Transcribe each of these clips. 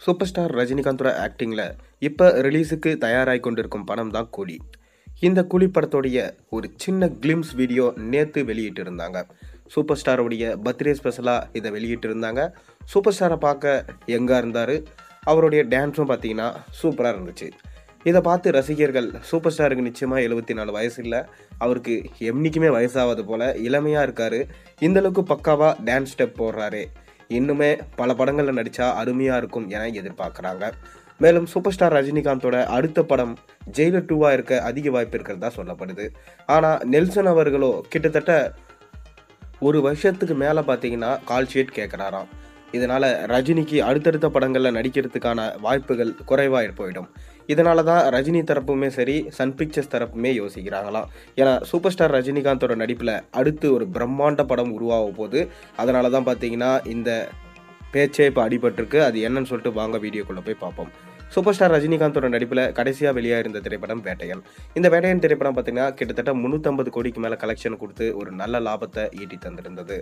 Super star ரஜினிகாந்தோட ஆக்டிங்கில் இப்போ ரிலீஸுக்கு தயாராகி கொண்டிருக்கும் படம் தான் கூலி. இந்த கூலி படத்தோடைய ஒரு சின்ன கிளிம்ஸ் வீடியோ நேற்று வெளியிட்டு இருந்தாங்க. சூப்பர் ஸ்டாரோடைய பர்த்டே ஸ்பெஷலாக இதை வெளியிட்டு இருந்தாங்க. சூப்பர் ஸ்டாரை பார்க்க எங்கே இருந்தார், அவருடைய டான்ஸும் பார்த்தீங்கன்னா சூப்பராக இருந்துச்சு. இதை பார்த்து ரசிகர்கள் சூப்பர் ஸ்டாருக்கு நிச்சயமாக 74 வயசு இல்லை, அவருக்கு என்றைக்குமே வயசாவது போல் இளமையாக இருக்கார், இந்தளவுக்கு பக்காவாக டான்ஸ் ஸ்டெப் போடுறாரு, இன்னுமே பல படங்களில் நடித்தா அருமையாக இருக்கும் என எதிர்பார்க்குறாங்க. மேலும் சூப்பர் ஸ்டார் ரஜினிகாந்தோட அடுத்த படம் ஜெயிலர் 2 இருக்க அதிக வாய்ப்பு இருக்கிறதா சொல்லப்படுது. ஆனால் நெல்சன் அவர்களோ கிட்டத்தட்ட ஒரு வருஷத்துக்கு மேலே பார்த்தீங்கன்னா கால் ஷீட் கேட்குறாராம். இதனால் ரஜினிக்கு அடுத்தடுத்த படங்களில் நடிக்கிறதுக்கான வாய்ப்புகள் குறைவாக போயிடும். இதனால தான் ரஜினி தரப்புமே சரி, சன் பிக்சர்ஸ் தரப்புமே யோசிக்கிறாங்களாம். ஏன்னா சூப்பர் ஸ்டார் ரஜினிகாந்தோட நடிப்பில் அடுத்து ஒரு பிரம்மாண்ட படம் உருவாக போகுது. அதனால தான் பார்த்தீங்கன்னா இந்த பேச்சே இப்போ அடிபட்டிருக்கு. அது என்னன்னு சொல்லிட்டு வாங்க வீடியோக்குள்ளே போய் பார்ப்போம். சூப்பர் ஸ்டார் ரஜினிகாந்தோட நடிப்பில் கடைசியாக வெளியாக இருந்த திரைப்படம் வேட்டையன். இந்த வேட்டையன் திரைப்படம் பார்த்தீங்கன்னா கிட்டத்தட்ட 350 கோடிக்கு மேலே கலெக்ஷன் கொடுத்து ஒரு நல்ல லாபத்தை ஈட்டி தந்திருந்தது.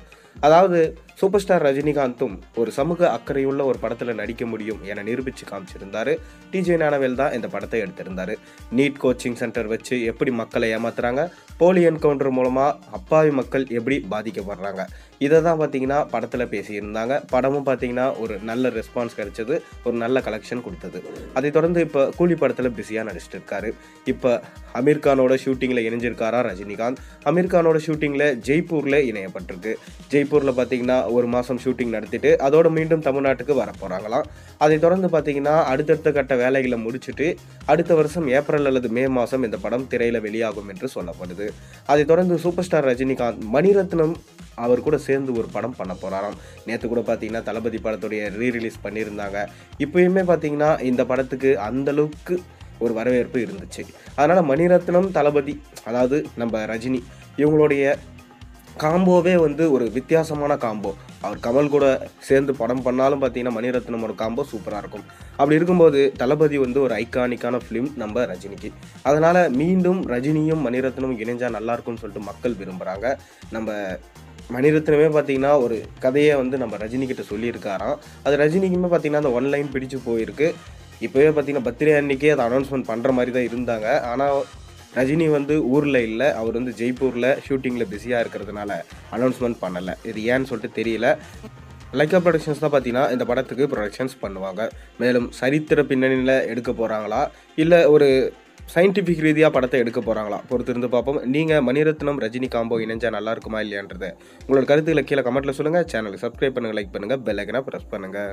அதாவது சூப்பர் ஸ்டார் ரஜினிகாந்தும் ஒரு சமூக அக்கறையுள்ள ஒரு படத்தில் நடிக்க முடியும் என நிரூபித்து காமிச்சிருந்தாரு. டிஜே ஞானவேல் தான் இந்த படத்தை எடுத்திருந்தாரு. நீட் கோச்சிங் சென்டர் வச்சு எப்படி மக்களை ஏமாத்துறாங்க, போலி என்கவுண்டர் மூலமாக அப்பாவி மக்கள் எப்படி பாதிக்கப்படுறாங்க, இதை தான் பார்த்தீங்கன்னா படத்தில் பேசியிருந்தாங்க. படமும் பார்த்தீங்கன்னா ஒரு நல்ல ரெஸ்பான்ஸ் கிடைச்சது, ஒரு நல்ல கலெக்ஷன் கொடுத்தது. அதை தொடர்ந்து இப்போ கூலி படத்தில் பிஸியாக நடிச்சிட்டு இருக்காரு. இப்போ அமீர் கானோட ஷூட்டிங்கில் இணைஞ்சிருக்காரா ரஜினிகாந்த். அமீர் கானோட ஷூட்டிங்கில் ஜெய்ப்பூரில் இணையப்பட்டிருக்கு. ஜெய்ப்பூரில் பார்த்தீங்கன்னா ஒரு மாதம் ஷூட்டிங் நடத்திட்டு அதோட மீண்டும் தமிழ்நாட்டுக்கு வர போகிறாங்களாம். அதை தொடர்ந்து பார்த்தீங்கன்னா அடுத்தடுத்த கட்ட வேலைகளை முடிச்சுட்டு அடுத்த வருஷம் ஏப்ரல் அல்லது மே மாதம் இந்த படம் திரையில் வெளியாகும் என்று சொல்லப்படுது. அதை தொடர்ந்து சூப்பர் ஸ்டார் ரஜினிகாந்த் மணிரத்னம் அவர் கூட சேர்ந்து ஒரு படம் பண்ண போகிறாராம். நேற்று கூட பார்த்தீங்கன்னா தளபதி படத்துடைய ரீரிலீஸ் பண்ணியிருந்தாங்க. இப்போயுமே பார்த்தீங்கன்னா இந்த படத்துக்கு அந்தளவுக்கு ஒரு வரவேற்பு இருந்துச்சு. அதனால் மணிரத்னம் தளபதி, அதாவது நம்ம ரஜினி, இவங்களுடைய காம்போவே வந்து ஒரு வித்தியாசமான காம்போ. அவர் கமல் கூட சேர்ந்து படம் பண்ணாலும் பார்த்தீங்கன்னா மணிரத்னமோட காம்போ சூப்பராக இருக்கும். அப்படி இருக்கும்போது தளபதி வந்து ஒரு ஐகானிக்கான ஃபிலிம் நம்ம ரஜினிக்கு. அதனால் மீண்டும் ரஜினியும் மணிரத்னமும் இணைஞ்சால் நல்லாயிருக்கும்னு சொல்லிட்டு மக்கள் விரும்புகிறாங்க. நம்ம மணிரத்னமே பார்த்தீங்கன்னா ஒரு கதையை வந்து நம்ம ரஜினிகிட்ட சொல்லியிருக்காராம். அது ரஜினிக்குமே பார்த்தீங்கன்னா அந்த ஒன்லைன் பிடிச்சு போயிருக்கு. இப்போவே பார்த்தீங்கன்னா பர்த்டே அன்னைக்கே அதை அனௌன்ஸ்மெண்ட் பண்ணுற மாதிரி தான் இருந்தாங்க. ஆனால் ரஜினி வந்து ஊரில் இல்லை, அவர் வந்து ஜெய்ப்பூரில் ஷூட்டிங்கில் பிஸியாக இருக்கிறதுனால அனௌன்ஸ்மெண்ட் பண்ணலை. இது ஏன்னு சொல்லிட்டு தெரியல. லைக்கா ப்ரொடக்ஷன்ஸ் தான் பார்த்தீங்கன்னா இந்த படத்துக்கு ப்ரொடக்ஷன்ஸ் பண்ணுவாங்க. மேலும் சரித்திர பின்னணியில் எடுக்க போகிறாங்களா இல்லை ஒரு சயின்டிஃபிக் ரீதியாக படத்தை எடுக்க போகிறாங்களா பொறுத்திருந்து பார்ப்போம். நீங்கள் மணிரத்னம் ரஜினி காம்போ இணைஞ்சால் நல்லா இருக்குமா இல்லையான்றதை உங்களோட கருத்துக்களை கீழே கமெண்ட்டில் சொல்லுங்கள். சேனலுக்கு சப்ஸ்கிரைப் பண்ணுங்கள், லைக் பண்ணுங்கள், பெல் ஐக்கனை ப்ரெஸ் பண்ணுங்கள்.